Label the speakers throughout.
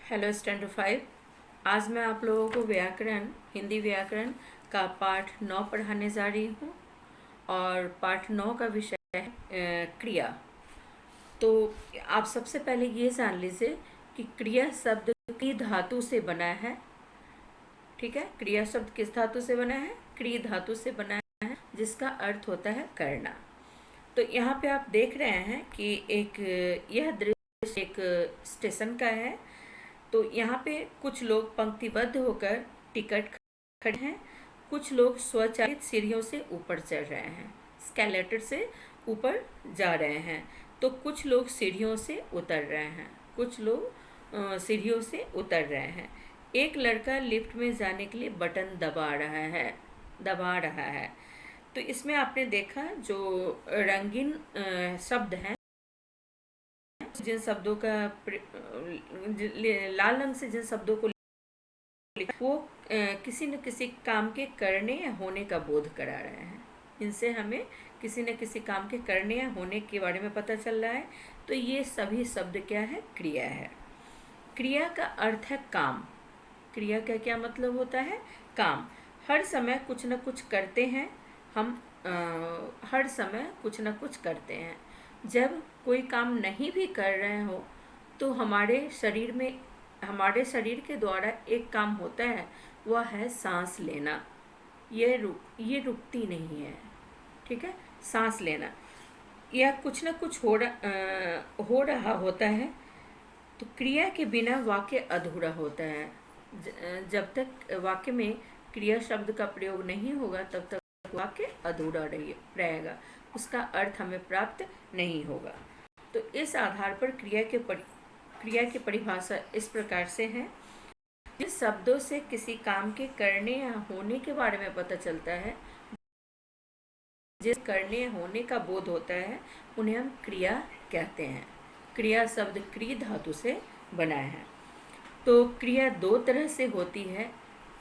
Speaker 1: Hello standard 5। आज मैं आप लोगों को व्याकरण, हिंदी व्याकरण का पाठ 9 पढ़ाने जा रही हूँ और पाठ 9 का विषय है क्रिया। तो आप सबसे पहले ये जान लीजिए कि क्रिया शब्द की धातु से बना है। ठीक है, क्रिया शब्द किस धातु से बना है? क्री धातु से बना है, जिसका अर्थ होता है करना। तो यहाँ पे आप देख रहे हैं कि यह दृश्य एक स्टेशन का है। तो यहाँ पे कुछ लोग पंक्तिबद्ध होकर टिकट खड़े हैं, कुछ लोग स्वचालित सीढ़ियों से ऊपर चढ़ रहे हैं, स्केलेटर से ऊपर जा रहे हैं। तो कुछ लोग सीढ़ियों से उतर रहे हैं, कुछ लोग सीढ़ियों से उतर रहे हैं। एक लड़का लिफ्ट में जाने के लिए बटन दबा रहा है। तो इसमें आपने देखा जो रंगीन शब्द हैं, जिन शब्दों का लाल रंग से जिन शब्दों को लिखा, वो किसी न किसी काम के करने या होने का बोध करा रहे हैं। इनसे हमें किसी न किसी काम के करने या होने के बारे में पता चल रहा है। तो ये सभी शब्द क्या है? क्रिया है। क्रिया का अर्थ है काम। क्रिया का क्या मतलब होता है? काम। हर समय कुछ न कुछ करते हैं हम। हर समय कुछ न कुछ करते हैं। जब कोई काम नहीं भी कर रहे हो तो हमारे शरीर के द्वारा एक काम होता है, वह है सांस लेना। ये रुकती नहीं है। ठीक है, सांस लेना या कुछ न कुछ हो रहा होता है। तो क्रिया के बिना वाक्य अधूरा होता है। जब तक वाक्य में क्रिया शब्द का प्रयोग नहीं होगा तब तक वाक्य अधूरा रहेगा, उसका अर्थ हमें प्राप्त नहीं होगा। तो इस आधार पर क्रिया की परिभाषा इस प्रकार से है: जिन शब्दों से किसी काम के करने या होने के बारे में पता चलता है, जिस करने या होने का बोध होता है, उन्हें हम क्रिया कहते हैं। क्रिया शब्द क्री धातु से बना है। तो क्रिया दो तरह से होती है,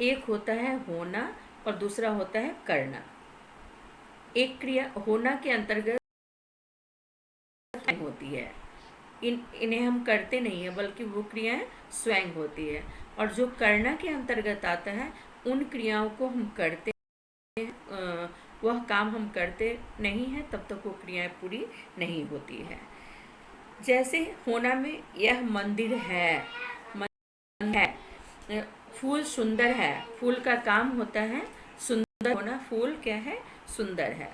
Speaker 1: एक होता है होना और दूसरा होता है करना। एक क्रिया होना के अंतर्गत होती है, इन्हें हम करते नहीं है, बल्कि वो क्रियाएं स्वयं होती है। और जो करना के अंतर्गत आता है, उन क्रियाओं को हम करते हैं, वह काम हम करते नहीं हैं, तब तक वो क्रियाएं पूरी नहीं होती है। जैसे होना में यह मंदिर है, फूल सुंदर है। फूल का काम होता है सुंदर होना। फूल क्या है? सुंदर है।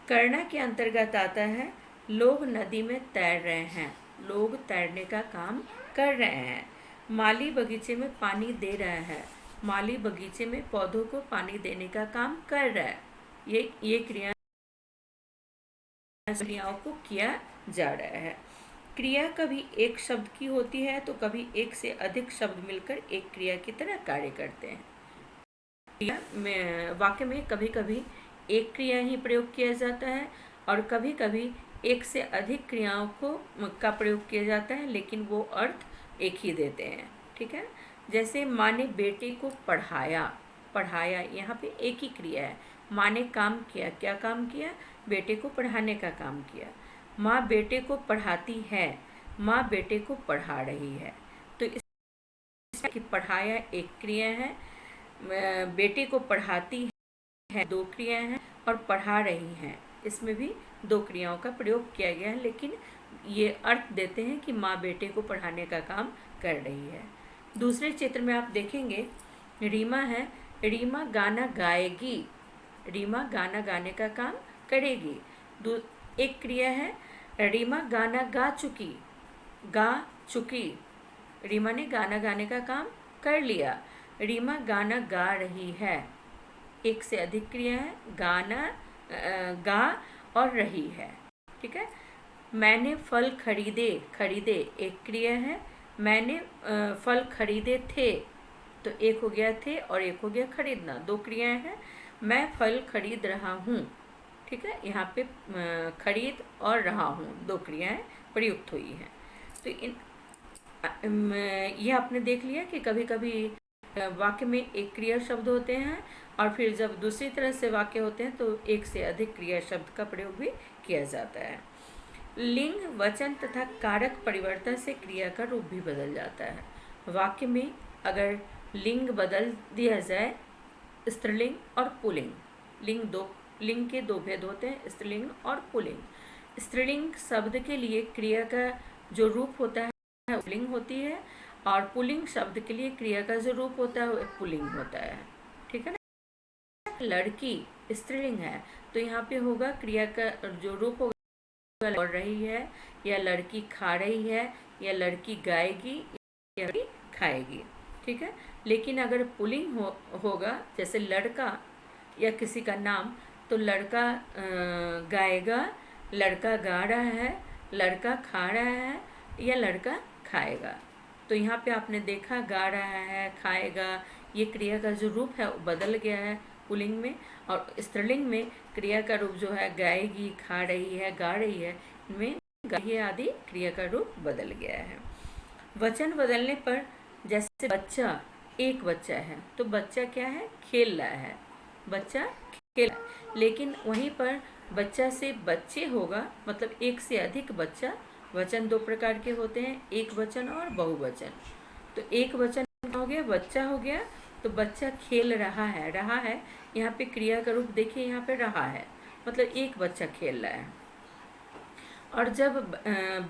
Speaker 1: करना के अंतर्गत आता है लोग नदी में तैर रहे हैं, लोग तैरने का काम कर रहे हैं। माली बगीचे में पानी दे रहा है, माली बगीचे में पौधों को पानी देने का काम कर रहा है। ये क्रियाओं को किया जा रहा है। क्रिया कभी एक शब्द की होती है तो कभी एक से अधिक शब्द मिलकर एक क्रिया की तरह कार्य करते हैं। क्रिया में वाक्य में कभी कभी एक क्रिया ही प्रयोग किया जाता है और कभी कभी एक से अधिक क्रियाओं का प्रयोग किया जाता है, लेकिन वो अर्थ एक ही देते हैं। ठीक है, जैसे माँ ने बेटे को पढ़ाया, यहाँ पे एक ही क्रिया है। माँ ने काम किया, क्या काम किया? बेटे को पढ़ाने का काम किया। माँ बेटे को पढ़ाती है, माँ बेटे को पढ़ा रही है। तो इसकी पढ़ाया एक क्रिया है, बेटे को पढ़ाती है दो क्रियाएं हैं, और पढ़ा रही हैं, इसमें भी दो क्रियाओं का प्रयोग किया गया है, लेकिन ये अर्थ देते हैं कि माँ बेटे को पढ़ाने का काम कर रही है। दूसरे चित्र में आप देखेंगे रीमा है, रीमा गाना गाएगी, रीमा गाना गाने का काम करेगी। एक क्रिया है रीमा गाना गा चुकी, रीमा ने गाना गाने का काम कर लिया। रीमा गाना गा रही है, एक से अधिक क्रिया है, गा और रही है। ठीक है, मैंने फल खरीदे एक क्रिया है। मैंने फल खरीदे थे, तो एक हो गया थे और एक हो गया खरीदना, दो क्रियाएं हैं। मैं फल खरीद रहा हूँ। ठीक है, यहाँ पे खरीद और रहा हूँ दो क्रियाएं प्रयुक्त हुई हैं। तो ये आपने देख लिया कि कभी कभी वाक्य में एक क्रिया शब्द होते हैं और फिर जब दूसरी तरह से वाक्य होते हैं तो एक से अधिक क्रिया शब्द का प्रयोग भी किया जाता है। लिंग, वचन तथा कारक परिवर्तन से क्रिया का रूप भी बदल जाता है। वाक्य में अगर लिंग बदल दिया जाए, स्त्रीलिंग और पुल्लिंग, लिंग के दो भेद होते हैं, स्त्रीलिंग और पुल्लिंग। स्त्रीलिंग शब्द के लिए क्रिया का जो रूप होता है वो लिंग होती है, और पुल्लिंग शब्द के लिए क्रिया का जो रूप होता है वो पुल्लिंग होता है। ठीक है ना। लड़की स्त्रीलिंग है तो यहाँ पे होगा क्रिया का जो रूप होगा पढ़ रही है, या लड़की खा रही है, या लड़की गाएगी, या लड़की खाएगी। ठीक है। लेकिन अगर पुल्लिंग होगा, जैसे लड़का या किसी का नाम, तो लड़का गाएगा, लड़का गा रहा है, लड़का खा रहा है, या लड़का खाएगा। तो यहाँ पे आपने देखा गा रहा है, खाएगा, ये क्रिया का जो रूप है वो बदल गया है पुल्लिंग में, और स्त्रीलिंग में क्रिया का रूप जो है गाएगी, खा रही है, गा रही है, इनमें गाइए आदि क्रिया का रूप बदल गया है। वचन बदलने पर, जैसे बच्चा, एक बच्चा है तो बच्चा क्या है, खेल रहा है, बच्चा खेल रहा है। लेकिन वहीं पर बच्चा से बच्चे होगा, मतलब एक से अधिक बच्चा। वचन दो प्रकार के होते हैं, एक वचन और बहुवचन। तो एक वचन हो गया, बच्चा हो गया, तो बच्चा खेल रहा है, यहाँ पे क्रिया का रूप देखिए, यहाँ पे रहा है, मतलब एक बच्चा खेल रहा है। और जब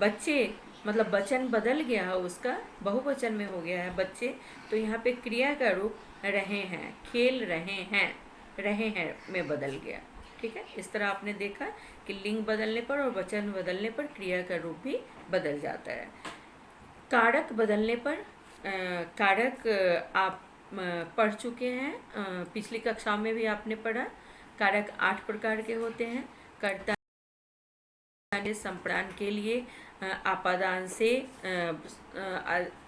Speaker 1: बच्चे मतलब वचन बदल गया है, उसका बहुवचन में हो गया है बच्चे, तो यहाँ पे क्रिया का रूप रहे हैं, खेल रहे हैं में बदल गया। ठीक है। इस तरह आपने देखा कि लिंग बदलने पर और वचन बदलने पर क्रिया का रूप भी बदल जाता है। कारक बदलने पर, कारक आप पढ़ चुके हैं, पिछली कक्षा में भी आपने पढ़ा। कारक 8 प्रकार के होते हैं। कर्ता संप्राण के लिए आपादान से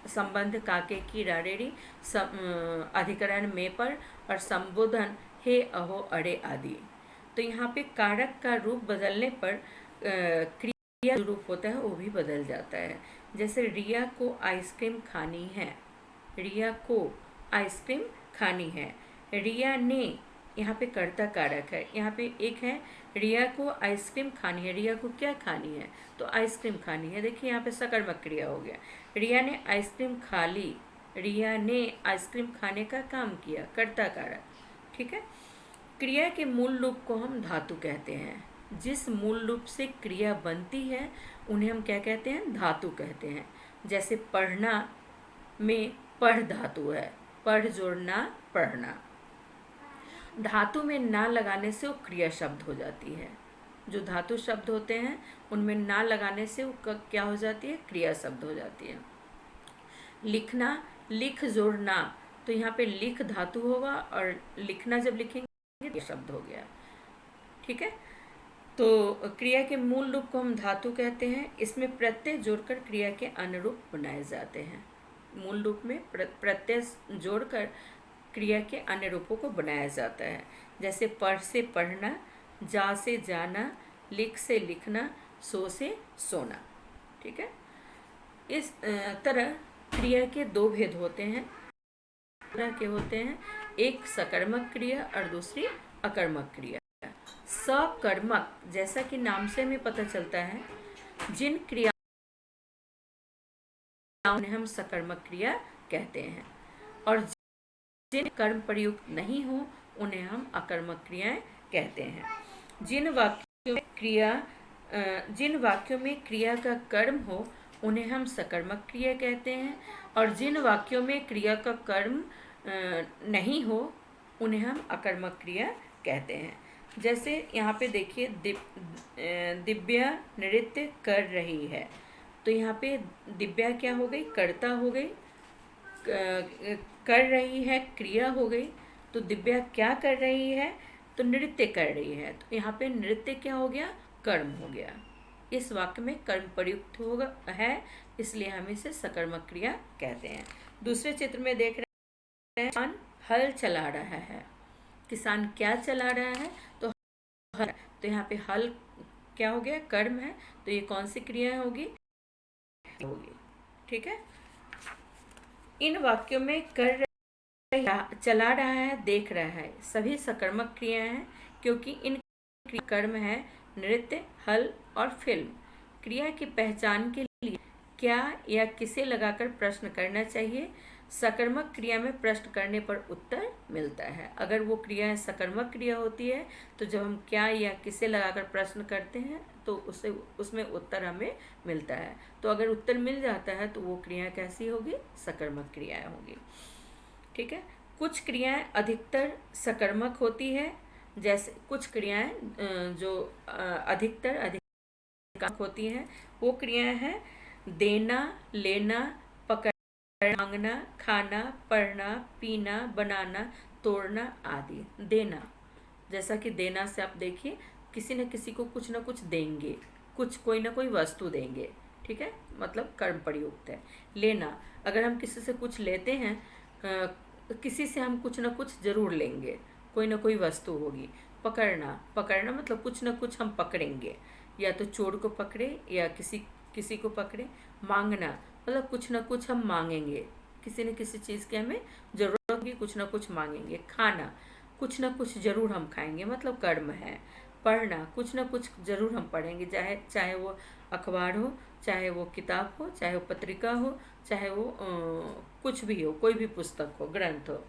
Speaker 1: संबंध काके की रारेरी, अधिकरण में पर, और संबोधन हे अहो अड़े आदि। तो यहाँ पे कारक का रूप बदलने पर क्रिया जो रूप होता है वो भी बदल जाता है। जैसे रिया को आइसक्रीम खानी है, रिया को आइसक्रीम खानी है। रिया ने, यहाँ पे कर्ता कारक है, यहाँ पे एक है रिया को आइसक्रीम खानी है। रिया को क्या खानी है, तो आइसक्रीम खानी है। देखिए यहाँ पे सकर्मक क्रिया हो गया, रिया ने आइसक्रीम खा ली, रिया ने आइसक्रीम खाने का काम किया, कर्ता कारक। ठीक है। क्रिया के मूल रूप को हम धातु कहते हैं। जिस मूल रूप से क्रिया बनती है उन्हें हम क्या कहते हैं, धातु कहते हैं। जैसे पढ़ना में पढ़ धातु है, पढ़ जोड़ना पढ़ना। धातु में ना लगाने से वो क्रिया शब्द हो जाती है। जो धातु शब्द होते हैं उनमें ना लगाने से वो क्या हो जाती है, क्रिया शब्द हो जाती है। लिखना, लिख जोड़ना, तो यहाँ पे लिख धातु होगा और लिखना जब लिखेंगे तो शब्द हो गया। ठीक है। तो क्रिया के मूल रूप को हम धातु कहते हैं। इसमें प्रत्यय जोड़कर क्रिया के अनुरूप बनाए जाते हैं। मूल रूप में प्रत्यय जोड़कर क्रिया के अन्य रूपों को बनाया जाता है। जैसे पढ़ से पढ़ना, जा से जाना, लिख से लिखना, सो से सोना। ठीक है। इस तरह क्रिया के दो भेद होते हैं, तरह के होते हैं, एक सकर्मक क्रिया और दूसरी अकर्मक क्रिया। सकर्मक, जैसा कि नाम से हमें पता चलता है, जिन क्रियाओं हम सकर्मक क्रिया कहते हैं, और जिन कर्म प्रयुक्त नहीं हो उन्हें हम अकर्मक क्रियाएं कहते हैं। जिन वाक्यों में क्रिया का कर्म हो उन्हें हम सकर्मक क्रिया कहते हैं, और जिन वाक्यों में क्रिया का कर्म नहीं हो उन्हें हम अकर्मक क्रिया कहते हैं। जैसे यहाँ पे देखिए, दिव्या नृत्य कर रही है, तो यहाँ पे दिव्या क्या हो गई, कर्ता हो गई, कर रही है क्रिया हो गई। तो दिव्या क्या कर रही है, तो नृत्य कर रही है, तो यहाँ पे नृत्य क्या हो गया, कर्म हो गया। इस वाक्य में कर्म प्रयुक्त होगा है, इसलिए हम इसे सकर्मक क्रिया कहते हैं। दूसरे चित्र में देख रहे हैं, किसान हल चला रहा है। किसान क्या चला रहा है, तो हल। तो यहाँ पे हल क्या हो गया, कर्म है, तो ये कौन सी क्रिया होगी। ठीक है। इन वाक्यों में कर रहा, चला रहा है, देख रहा है, सभी सकर्मक क्रियाएं हैं, क्योंकि इन कर्म है नृत्य, हल और फिल्म। क्रिया की पहचान के लिए क्या या किसे लगाकर प्रश्न करना चाहिए। सकर्मक क्रिया में प्रश्न करने पर उत्तर मिलता है। अगर वो क्रिया सकर्मक क्रिया होती है तो जब हम क्या या किसे लगाकर प्रश्न करते हैं तो उसमें उत्तर हमें मिलता है। तो अगर उत्तर मिल जाता है तो वो क्रिया कैसी होगी, सकर्मक क्रियाएं होगी। ठीक है। कुछ क्रियाएं अधिकतर सकर्मक होती है, जैसे कुछ क्रियाएं जो अधिकतर होती हैं, वो क्रियाएं हैं देना, लेना, पकड़ना, मांगना, खाना, पढ़ना, पीना, बनाना, तोड़ना आदि। देना, जैसा कि देना से आप देखिए किसी न किसी को कुछ न कुछ देंगे, कोई ना कोई वस्तु देंगे। ठीक है, मतलब कर्म प्रयुक्त है। लेना, अगर हम किसी से कुछ लेते हैं, किसी से हम कुछ न कुछ जरूर लेंगे, कोई ना कोई वस्तु होगी। पकड़ना मतलब कुछ न कुछ हम पकड़ेंगे, या तो चोर को पकड़े या किसी को पकड़े। मांगना मतलब कुछ न कुछ हम मांगेंगे, किसी न किसी चीज़ की हमें जरूरत होगी, कुछ न कुछ मांगेंगे। खाना, कुछ न कुछ जरूर हम खाएंगे, मतलब कर्म है। पढ़ना, कुछ न कुछ जरूर हम पढ़ेंगे, चाहे वो अखबार हो, चाहे वो किताब हो, चाहे वो पत्रिका हो, चाहे वो कुछ भी हो, कोई भी पुस्तक हो, ग्रंथ हो,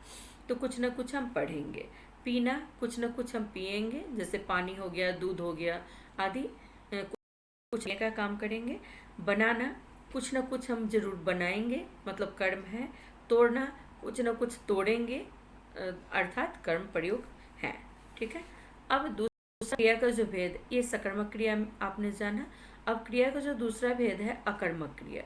Speaker 1: तो कुछ न कुछ हम पढ़ेंगे। पीना, कुछ न कुछ हम पिएंगे, जैसे पानी हो गया, दूध हो गया आदि, कुछ का काम करेंगे। बनाना, कुछ न कुछ हम जरूर बनाएंगे, मतलब कर्म है। तोड़ना, कुछ न कुछ तोड़ेंगे, अर्थात कर्म प्रयोग है। ठीक है। अब दूसरा क्रिया का जो भेद, ये सकर्मक क्रिया आपने जाना। अब क्रिया का जो दूसरा भेद है अकर्मक क्रिया।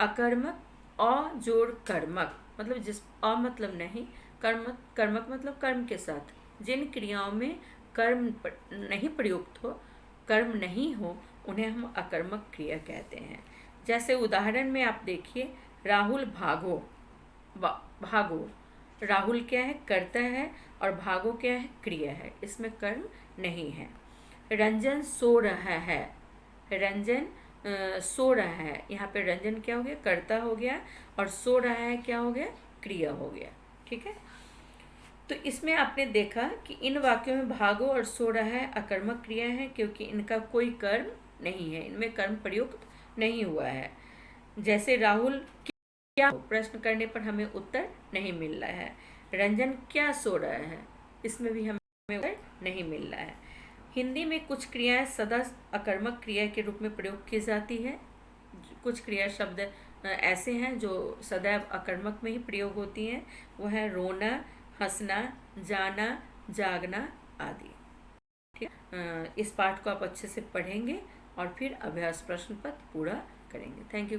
Speaker 1: अकर्मक, अ जोड़ कर्मक, मतलब जिस अ मतलब नहीं, कर्मक मतलब कर्म के साथ, जिन क्रियाओं में कर्म नहीं प्रयुक्त हो, कर्म नहीं हो, उन्हें हम अकर्मक क्रिया कहते हैं। जैसे उदाहरण में आप देखिए, राहुल भागो, भागो, राहुल क्या है, कर्ता है, और भागो क्या है, क्रिया है, इसमें कर्म नहीं है। रंजन सो रहा है, रंजन सो रहा है, यहाँ पे रंजन क्या हो गया, कर्ता हो गया, और सो रहा है क्या हो गया, क्रिया हो गया। ठीक है। तो इसमें आपने देखा कि इन वाक्यों में भागो और सो रहा है अकर्मक क्रिया है, क्योंकि इनका कोई कर्म नहीं है, इनमें कर्म प्रयुक्त नहीं हुआ है। जैसे राहुल क्या, प्रश्न करने पर हमें उत्तर नहीं मिल रहा है। रंजन क्या सो रहा है, इसमें भी हमें उत्तर नहीं मिल रहा है। हिंदी में कुछ क्रियाएं सदा अकर्मक क्रिया के रूप में प्रयोग की जाती है। कुछ क्रिया शब्द ऐसे हैं जो सदैव अकर्मक में ही प्रयोग होती हैं। वो है रोना, हंसना, जाना, जागना आदि। ठीक है। इस पाठ को आप अच्छे से पढ़ेंगे और फिर अभ्यास प्रश्न पत्र पूरा करेंगे। Thank you.